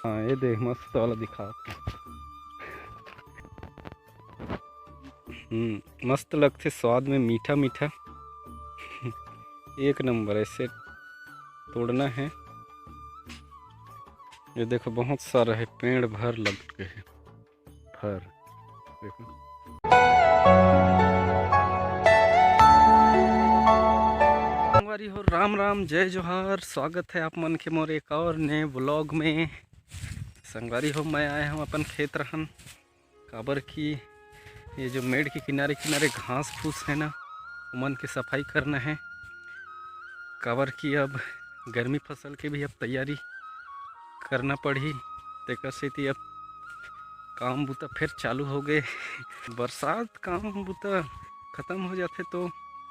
हाँ ये देख मस्त वाला दिखा। मस्त लगते स्वाद में, मीठा मीठा एक नंबर। ऐसे तोड़ना है। ये देखो बहुत सारा है, पेड़ भर लग के है, भर देखो। संगवारी हो, राम राम, जय जोहार। स्वागत है आप मन के मोर एक और नए ब्लॉग में। संगवारी हो, मैं आया हूँ अपन खेत रहन। काबर की ये जो मेड़ के किनारे किनारे घास फूस है ना, उमन की सफाई करना है। काबर की अब गर्मी फसल के भी अब तैयारी करना पड़ी। तेकर सेती अब काम बूता फिर चालू हो गए। बरसात काम बूता ख़त्म हो जाते तो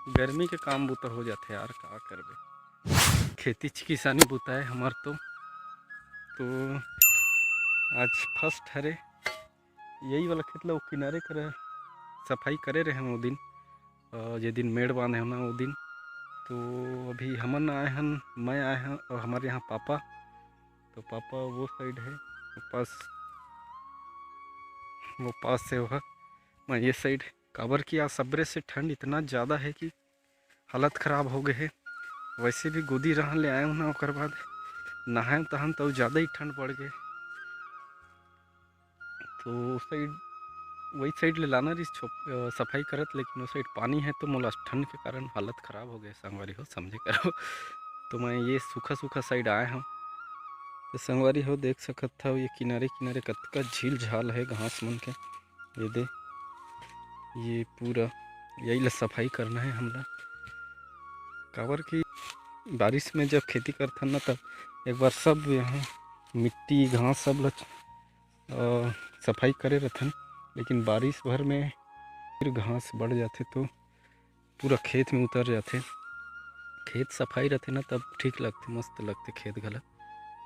गर्मी के काम बूता हो जाते यार, का करबे। खेती किसानी बूता है हमार तो आज फर्स्ट हरे यही वाला खेत ला किनारे कर सफाई करे रहे हैं वो दिन, जे दिन मेड़ बांधे ना वो दिन। तो अभी हमन आए हैं, मैं आए हैं और हमारे यहाँ पापा, तो पापा वो साइड है, वो पास से होगा, मैं ये साइड। काबर की आज सबरे से ठंड इतना ज़्यादा है कि हालत ख़राब हो गए है। वैसे भी गोदी रहन ले आए हूँ ना, ओकर बाद नहाए तहन तो ज़्यादा ही ठंड पड़ गए। तो उस साइड, वही साइड ले लाना रही सफाई करत, लेकिन उस साइड पानी है तो मोला ठंड के कारण हालत ख़राब हो गए। संगवारी हो समझे करो। तो मैं ये सूखा सूखा साइड आया हूँ। तो संगवारी हो देख सकत था, ये किनारे किनारे कतका झील झाल है घास मन के। ये दे, ये पूरा यही ला सफाई करना है हमला। काबर की बारिश में जब खेती करथन ना, तब एक बार सब यहाँ मिट्टी घास सब ला सफाई करे रहथन। लेकिन बारिश भर में फिर घास बढ़ जाते तो पूरा खेत में उतर जाते। खेत सफाई रहते ना तब ठीक लगते, मस्त लगते खेत घला।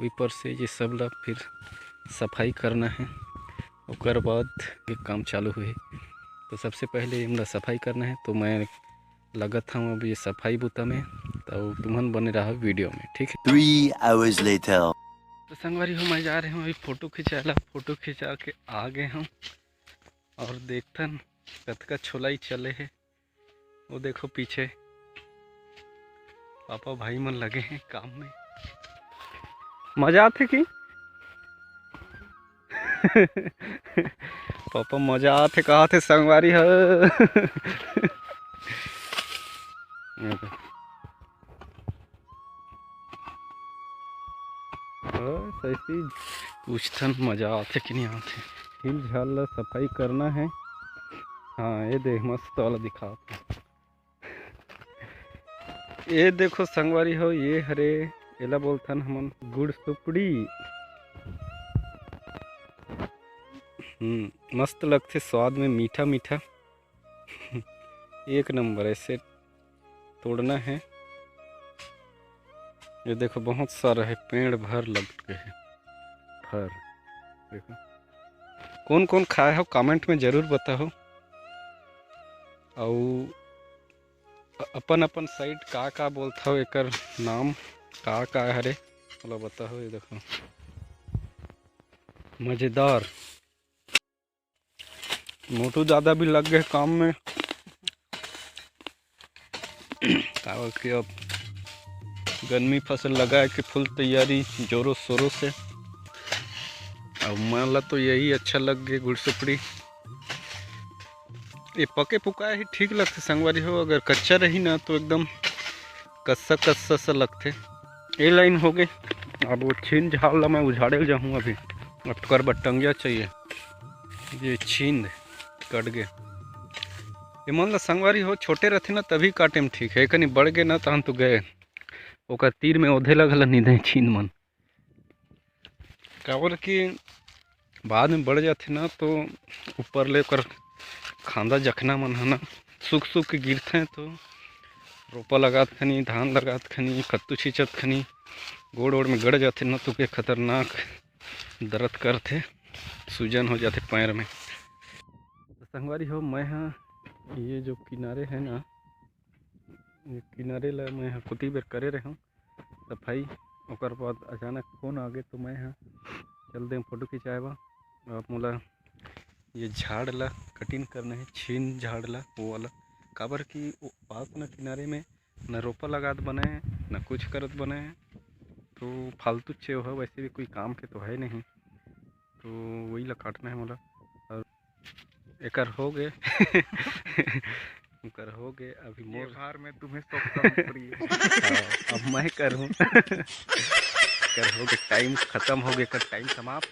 ऊपर से ये सब ला फिर सफाई करना है, उसके बाद एक काम चालू हुए। तो सबसे पहले इनला सफाई करना है, तो मैं लगत हूँ अब ये सफाई बूता में। तो तुम्हान बने रहा वीडियो में, ठीक है। 3 hours later. तो संगवारी हो, मैं जा रहे हूँ अभी फ़ोटो खिंचाला। फ़ोटो खिंचा के आ गए हम और देखतन कतका छोलाई चले है। वो देखो पीछे पापा भाई मन लगे हैं काम में। मजा आते कि पापा मजा आते कहा थे संगवारी हो। ऐसी पूछथन मजा आते कि नहीं आते। हिल झाल सफाई करना है। हाँ ये देख मस्त वाला दिखा। ये देखो संगवारी हो, ये हरे एला बोलथन हमन गुड़ सुपड़ी। मस्त लगते स्वाद में, मीठा मीठा एक नंबर। ऐसे तोड़ना है। ये देखो बहुत सारा है, पेड़ भर लग के है, भर देखो। कौन कौन खाए हो कमेंट में जरूर बताओ। और अपन अपन साइड का बोलता हो, एकर नाम का हरे बोला बताओ। ये देखो मज़ेदार। मोटू दादा भी लग गए काम में। कि अब गर्मी फसल लगाए के फुल तैयारी जोरों शोरों से। अब माला तो यही अच्छा लग गए गुड़ सुपड़ी। ये पके पुकाए ही ठीक लगते संगवारी हो, अगर कच्चा रही ना तो एकदम कस्सा कस्सा सा लगते। ये लाइन हो गई। अब वो छीन झाल ला मैं उझाड़े जाऊँ अभी। अब कर बटंगिया चाहिए, ये छीन कट गए। ये मन ला संगवारी हो, छोटे रहते ना तभी काटे में ठीक है, कहीं बढ़ गए ना तहन तो गए। ओकर तीर में ओधे लगल नहीं छीन मन। काबर कि बाद में बढ़ जाते ना तो ऊपर ले कर खांदा जखना मन है ना सूख सूख के गिरते। तो रोपा लगात खनी, धान लगात खनी, कत्तू छींचत खनी गोड़ ओड़ में गड़ जाते ना, तो के खतरनाक दर्द करते, सूजन हो जाते पैर में। तो संगवारी हो, मैं हाँ ये जो किनारे है ना, ये किनारे ला मैं हाँ कुती बेर करे रहा हूँ सफाई। ओकर बाद अचानक फोन आ गए तो मैं हाँ चल दे फोटो खिंचाए बा। अब मोला ये झाड़ ला कटिंग करना है, छीन झाड़ ला वो वाला, काबर कि वो पास न किनारे में न रोपा लगात बने न कुछ करत बने, तो फालतू चेव है, वैसे भी कोई काम के तो है नहीं, तो वही ला काटना है मोला। और एकर हो गए कर हो गए अभी मोर भार में तुम्हें सौंपता हूँ प्रिय। अब मैं करूँ कर हो गए, टाइम ख़त्म हो गया, कर टाइम समाप्त।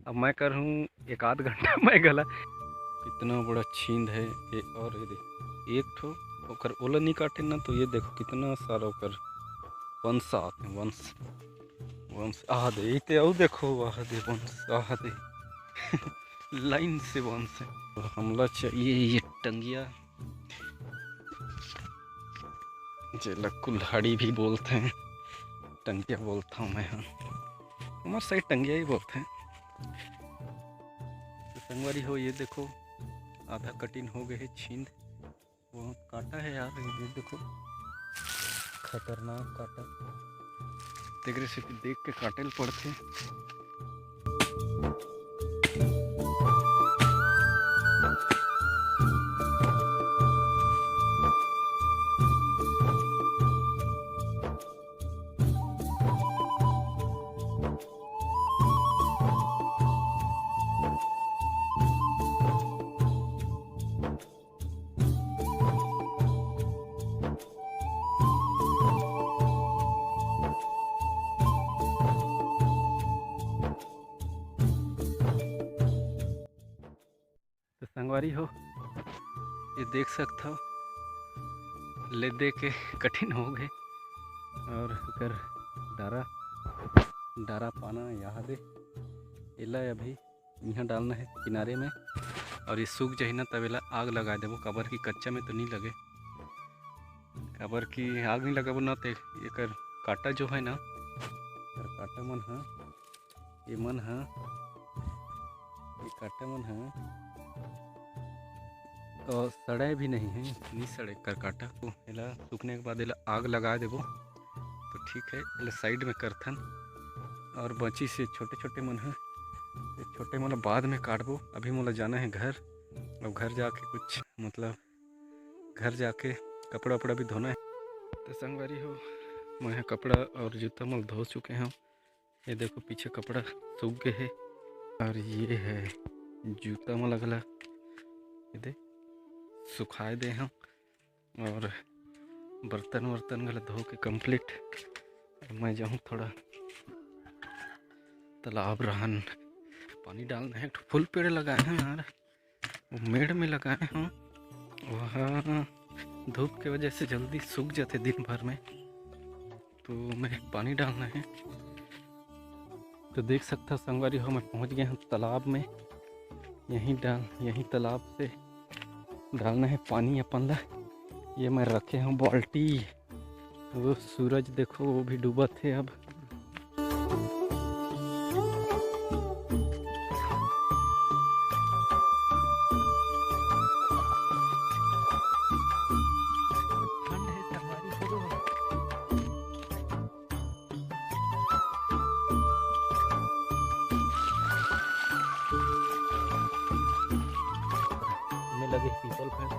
अब मैं करूँ एक आध घंटा मैं गला। कितना बड़ा छींद है ये, और ये देख एक ठो ओकर ओला नहीं काटे ना, तो ये देखो कितना सारा ओकर वंश आते हैं, वंश वंश आह दे इते आओ देखो, आह दे वंश आह दे लाइन से वंश है। तो हमला चाहिए ये टंगिया, जेला कुल्हाड़ी भी बोलते हैं, टंगिया बोलता हूँ मैं। हाँ हमारे साइड टंगिया ही बोलते हैं। तो संगवारी हो ये देखो आधा कटिंग हो गए है, छींद वो काटा है यार, ये देखो खतरनाक काटा, देख से देख के काटे ल पड़ते। तो संगवारी हो ये देख सकते हो ले दे के कठिन हो गए, और अगर डारा डारा पाना यहाँ दे इला अभी यहाँ डालना है किनारे में, और ये सूख जाए ना तब इला आग लगा देवो, काबर की कच्चा में तो नहीं लगे, काबर की आग नहीं लगाबो ना तो एक काटा जो है ना, काटा मन है ये मन है, ये काटा मन है और सड़े भी नहीं है, नहीं सड़े कर काटा। तो इला सूखने के बाद इला आग लगा देबो तो ठीक है। इला साइड में करथन, और बची से छोटे छोटे मन है, छोटे मोला बाद में काटबो। अभी मोला जाना है घर, अब घर जाके कुछ मतलब घर जाके कपड़ा वपड़ा भी धोना है। तो संगवारी हो मैं कपड़ा और जूता मोल धो चुके हैं, ये देखो पीछे कपड़ा सूख गए है, और ये है जूता मोला अगला ये दे सुखाए दे हम, और बर्तन वर्तन गला धो के कंप्लीट। मैं जाऊँ थोड़ा तालाब रहन पानी डालना है, फुल पेड़ लगाए हैं यार, वो मेड़ में लगाए हैं, वहाँ धूप के वजह से जल्दी सूख जाते दिन भर में, तो मैं पानी डालना है। तो देख सकता संगवारी हो मैं पहुँच गया हूँ तालाब में, यहीं तालाब से डालना है पानी अपन ला। ये मैं रखे हूँ बाल्टी, वो सूरज देखो वो भी डूबा थे अब। ठंड है संगवारी हो, में लगे पीपल पेड़।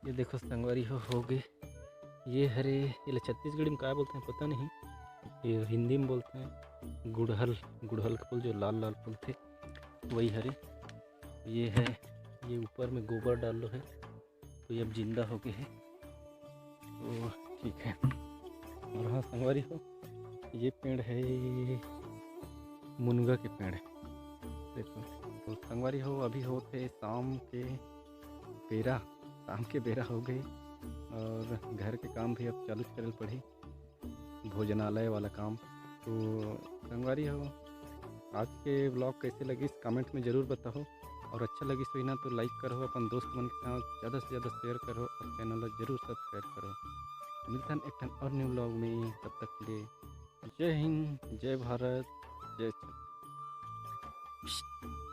ये देखो संगवारी हो गए ये हरे, ये छत्तीसगढ़ी में क्या बोलते हैं पता नहीं, ये हिंदी में बोलते हैं गुड़हल, गुड़हल का फूल जो लाल लाल फूल थे वही हरे। ये है, ये ऊपर में गोबर डाल लो है तो ये अब जिंदा हो गए है, तो ठीक है। और हाँ संगवारी हो ये पेड़ है मुनगा के पेड़ है देखो। तो संगवारी हो अभी होते शाम के बेरा हो गए, और घर के काम भी अब चालू करल पड़ी, भोजनालय वाला काम। तो संगवारी हो आज के ब्लॉग कैसे लगी कमेंट में ज़रूर बताओ, और अच्छा लगी सो ना तो लाइक करो, अपन दोस्त मन के साथ ज़्यादा से ज़्यादा शेयर करो, और चैनल ज़रूर सब्सक्राइब करो। मिलता है एक और न्यू ब्लॉग में, तब तक के लिए जय हिंद, जय भारत, जय।